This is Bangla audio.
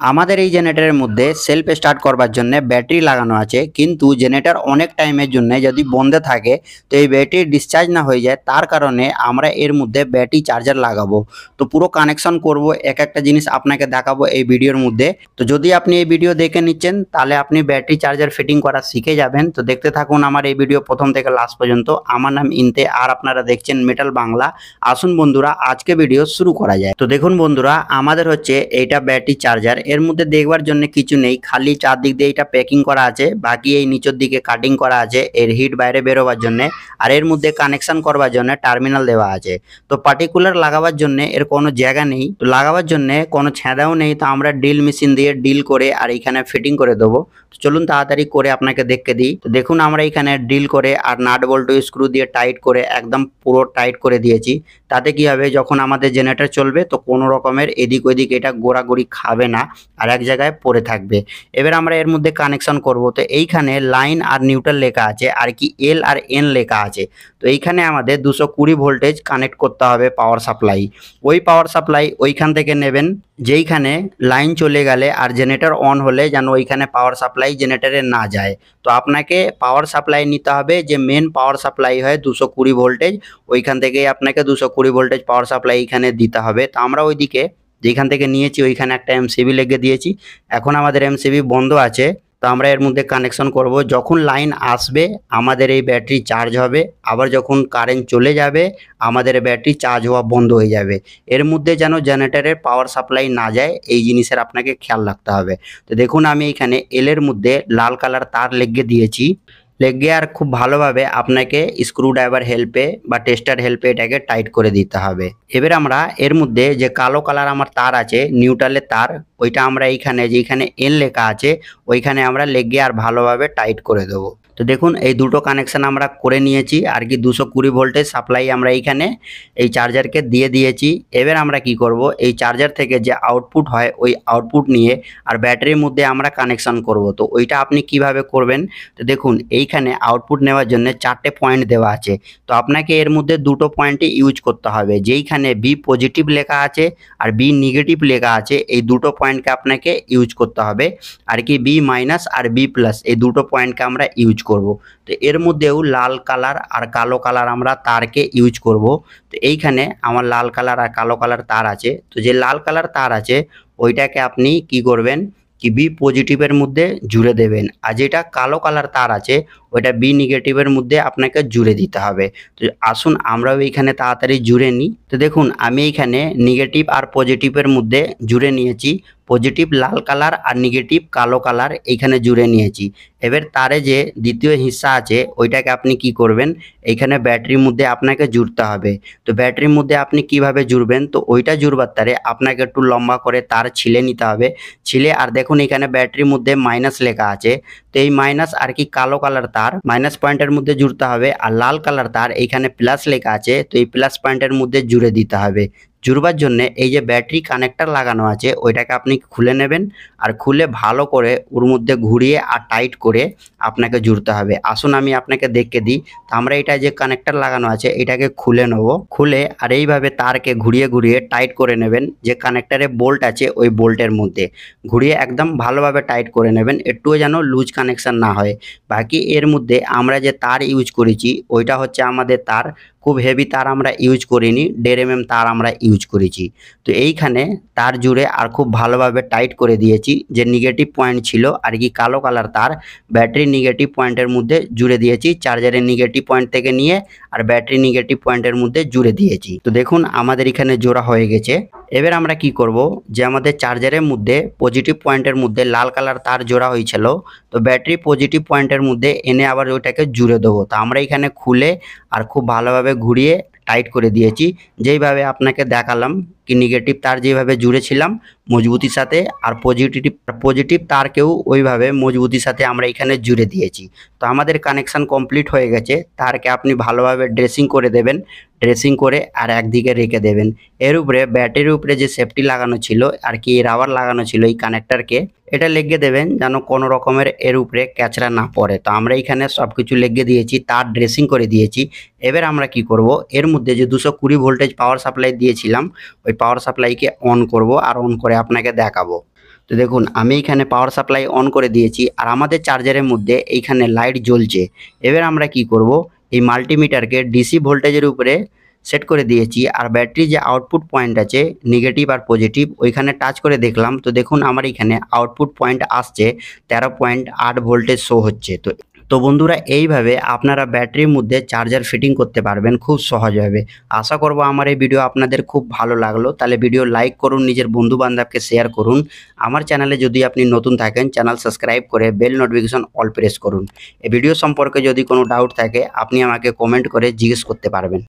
আমাদের এই জেনারেটরের মধ্যে সেলফ স্টার্ট করবার জন্য ব্যাটারি লাগানো আছে, কিন্তু জেনারেটর অনেক টাইমের জন্য যদি বন্ধে থাকে তো এই ব্যাটারি ডিসচার্জ না হয়ে যায়, তার কারণে আমরা এর মধ্যে ব্যাটারি চার্জার লাগাবো। তো পুরো কানেকশন করব, এক একটা জিনিস আপনাকে দেখাবো এই ভিডিওর মধ্যে। তো যদি আপনি এই ভিডিও দেখে নিচ্ছেন তাহলে আপনি ব্যাটারি চার্জার ফিটিং করা শিখে যাবেন। তো দেখতে থাকুন আমার এই ভিডিও প্রথম থেকে লাস্ট পর্যন্ত। আমার নাম ইনতে আর আপনারা দেখছেন মেটাল বাংলা। আসুন বন্ধুরা আজকে ভিডিও শুরু করা যায়। তো দেখুন বন্ধুরা, আমাদের হচ্ছে এইটা ব্যাটারি চার্জার। এর মধ্যে দেখবার জন্য কিছু নেই, খালি চারদিক দিয়ে এটা প্যাকিং করা আছে, বাকি এই নিচের দিকে কাটিং করা আছে এর হিট বাইরে বেরোবার জন্য। আর এর মধ্যে কানেকশন করবার জন্য টার্মিনাল দেওয়া আছে। তো পার্টিকুলার লাগাবার জন্য এর কোনো জায়গা নেই, তো লাগাবার জন্য কোনো ছেঁদাও নেই। তো আমরা ড্রিল মেশিন দিয়ে ড্রিল করে আর এখানে ফিটিং করে দেবো। তো চলুন তাড়াতাড়ি করে আপনাকে দেখতে দিই। তো দেখুন আমরা এখানে ড্রিল করে আর নাট বল্টু স্ক্রু দিয়ে টাইট করে একদম পুরো টাইট করে দিয়েছি। তাতে কি হবে, যখন আমাদের জেনারেটর চলবে তো কোনো রকমের এদিক ওদিক এটা গোড়াগড়ি খাবে না, আর এক জায়গায় পড়ে থাকবে। এবার আমরা এর মধ্যে কানেকশন করব। তো এইখানে লাইন আর নিউট্রাল লেখা আছে, আর কি এল আর এন লেখা আছে। তো এইখানে আমাদের 220 ভোল্টেজ কানেক্ট করতে হবে পাওয়ার সাপ্লাই। ওই পাওয়ার সাপ্লাই ওইখান থেকে নেবেন, যেইখানে লাইন চলে গেলে আর জেনারেটর অন হলে যেন ওইখানে পাওয়ার সাপ্লাই জেনারেটরে না যায়। তো আপনাকে পাওয়ার সাপ্লাই নিতে হবে, যে মেন পাওয়ার সাপ্লাই হয় 220 ভোল্টেজ, ওইখান থেকেই আপনাকে 220 ভোল্টেজ পাওয়ার সাপ্লাই এখানে দিতে হবে। তো আমরা ওইদিকে যেখান থেকে নিয়েছি ওইখানে একটা এমসিবি লেগে দিয়েছি। এখন আমাদের এমসিবি বন্ধ আছে, তো আমরা এর মধ্যে কানেকশন করব। যখন লাইন আসবে আমাদের এই ব্যাটারি চার্জ হবে, আবার যখন কারেন্ট চলে যাবে আমাদের ব্যাটারি চার্জ হওয়া বন্ধ হয়ে যাবে। এর মধ্যে যেন জেনারেটরের পাওয়ার সাপ্লাই না যায়, এই জিনিসের আপনাকে খেয়াল রাখতে হবে। তো দেখুন আমি এখানে এলের মধ্যে লাল কালার তার লেগে দিয়েছি। লেগে আর খুব ভালোভাবে আপনাকে স্ক্রু ড্রাইভার হেল্পে বা টেস্টার হেল্পে এটাকে টাইট করে দিতে হবে। এবার আমরা এর মধ্যে যে কালো কালার আমার তার আছে নিউট্রালের তার, ওইটা আমরা এইখানে যেখানে এন লেখা আছে ওইখানে আমরা লেগে আর ভালোভাবে টাইট করে দেবো। তো দেখুন এই দুটো কানেকশন আমরা করে নিয়েছি, আর কি 220 ভোল্টেজ সাপ্লাই আমরা এইখানে এই চার্জারকে দিয়ে দিয়েছি। এবার আমরা কি করব, এই চার্জার থেকে যে আউটপুট হয় ওই আউটপুট নিয়ে আর ব্যাটারির মধ্যে আমরা কানেকশন করব। তো ওইটা আপনি কিভাবে করবেন, তো দেখুন এইখানে আউটপুট নেওয়ার জন্য 4টে পয়েন্ট দেওয়া আছে। তো আপনাকে এর মধ্যে দুটো পয়েন্টই ইউজ করতে হবে, যেইখানে বি পজিটিভ লেখা আছে আর বি নেগেটিভ লেখা আছে, এই দুটো পয়েন্টকে আপনাকে ইউজ করতে হবে। আর কি বি মাইনাস আর বি প্লাস এই দুটো পয়েন্টকে আমরা ইউজ করব। তো এর মধ্যেও লাল কালার আর কালো কালার আমরা তারকে ইউজ করব। তো এইখানে আমার লাল কালার আর কালো কালার তার আছে। তো যে লাল কালার তার আছে ওইটাকে আপনি কি করবেন, কি বি পজিটিভের মধ্যে জুড়ে দেবেন, আর যেটা কালো কালার তার আছে ওইটা বি নেগেটিভের মধ্যে আপনাকে জুড়ে দিতে হবে। তো আসুন আমরাও এইখানে তাড়াতাড়ি জুড়ে নিই। তো দেখুন আমি এইখানে নেগেটিভ আর পজিটিভের মধ্যে জুড়ে নিয়েছি। পজিটিভ লাল কালার আর নেগেটিভ কালো কালার এইখানে জুড়ে নিয়েছি। এবার তারে যে দ্বিতীয় হিস্সা আছে ওইটাকে আপনি কি করবেন, এইখানে ব্যাটারির মধ্যে আপনাকে জুড়তে হবে। তো ব্যাটারির মধ্যে আপনি কিভাবে জুড়বেন, তো ওইটা জুড়বার তারে আপনাকে একটু লম্বা করে তার ছিলে নিতে হবে। ছিলে আর দেখুন এখানে ব্যাটারির মধ্যে মাইনাস লেখা আছে। তো এই মাইনাস আর কি কালো কালার তার মাইনাস পয়েন্টের মধ্যে জুড়তে হবে, আর লাল কালার তার এইখানে প্লাস লেখা আছে, তো এই প্লাস পয়েন্টের মধ্যে জুড়ে দিতে হবে। জুড়বার জন্য এই যে ব্যাটারি কানেক্টর লাগানো আছে ওইটাকে আপনি খুলে নেবেন, আর খুলে ভালো করে ওর মধ্যে ঘুরিয়ে আর টাইট করে আপনাকে জুড়তে হবে। আসুন আমি আপনাকে দেখে দিই। তো আমরা এটা যে কানেক্টর লাগানো আছে এটাকে খুলে নেব, খুলে আর এইভাবে তারকে ঘুরিয়ে ঘুরিয়ে টাইট করে নেবেন। যে কানেক্টরে বোল্ট আছে ওই বোল্টের মধ্যে ঘুরিয়ে একদম ভালোভাবে টাইট করে নেবেন, একটুও যেন লুজ কানেকশন না হয়। বাকি এর মধ্যে আমরা যে তার ইউজ করেছি ওইটা হচ্ছে আমাদের তার, খুব হেভি তার আমরা ইউজ করিনি, 1.5 mm তার আমরা ইউজ করেছি। তো এইখানে তার জুড়ে আর খুব ভালোভাবে টাইট করে দিয়েছি। যে নেগেটিভ পয়েন্ট ছিল আর কি কালো কালার তার ব্যাটারি নেগেটিভ পয়েন্টের মধ্যে জুড়ে দিয়েছি, চার্জারের নেগেটিভ পয়েন্ট থেকে নিয়ে আর ব্যাটারি নেগেটিভ পয়েন্টের মধ্যে জুড়ে দিয়েছি। তো দেখুন আমাদের এখানে জোড়া হয়ে গেছে। এবার আমরা কি করব, যে আমাদের চার্জারের মধ্যে পজিটিভ পয়েন্টের মধ্যে লাল কালার তার জোড়া হয়েছিল, তো ব্যাটারি পজিটিভ পয়েন্টের মধ্যে এনে আবার ওইটাকে জুড়ে দেবো। তো আমরা এখানে খুলে আর খুব ভালোভাবে ঘুরিয়ে টাইট করে দিয়েছি, যেইভাবে আপনাকে দেখালাম। কি নেগেটিভ তার যেভাবে জুড়েছিলাম মজবুতির সাথে, আর পজিটিভ তারকেও ওইভাবে মজবুতির সাথে আমরা এখানে জুড়ে দিয়েছি। তো আমাদের কানেকশান কমপ্লিট হয়ে গেছে। তারকে আপনি ভালোভাবে ড্রেসিং করে দেবেন, ড্রেসিং করে আর একদিকে রেখে দেবেন। এর উপরে ব্যাটারির উপরে যে সেফটি লাগানো ছিল আর কি রাবার লাগানো ছিল এই কানেক্টরকে, এটা লেগে দেবেন যেন কোনো রকমের এর উপরে ক্যাচরা না পড়ে। তো আমরা এখানে সব কিছু লেগে দিয়েছি, তার ড্রেসিং করে দিয়েছি। এবার আমরা কি করব, এর মধ্যে যে 220 ভোল্টেজ পাওয়ার সাপ্লাই দিয়েছিলাম ওই পাওয়ার সাপ্লাইকে অন করব, আর অন করে আপনাকে দেখাবো। তো দেখুন আমি এখানে পাওয়ার সাপ্লাই অন করে দিয়েছি আর আমাদের চার্জারের মধ্যে এইখানে লাইট জ্বলছে। এবার আমরা কি করব, এই মাল্টিমিটারকে ডিসি ভোল্টেজের উপরে সেট করে দিয়েছি আর ব্যাটারির যে আউটপুট পয়েন্ট আছে নেগেটিভ আর পজিটিভ ওইখানে টাচ করে দেখলাম। তো দেখুন আমার এখানে আউটপুট পয়েন্ট আসছে 13.8 ভোল্টেজ শো হচ্ছে। তো বন্ধুরা এইভাবে আপনারা ব্যাটারির মধ্যে চার্জার ফিটিং করতে পারবেন খুব সহজভাবে। আশা করব আমার এই ভিডিও আপনাদের খুব ভালো লাগলো। তাহলে ভিডিও লাইক করুন, নিজের বন্ধু বান্ধবকে শেয়ার করুন। আমার চ্যানেলে যদি আপনি নতুন থাকেন চ্যানেল সাবস্ক্রাইব করে বেল নোটিফিকেশন অল প্রেস করুন। এই ভিডিও সম্পর্কে যদি কোনো ডাউট থাকে আপনি আমাকে কমেন্ট করে জিজ্ঞেস করতে পারবেন।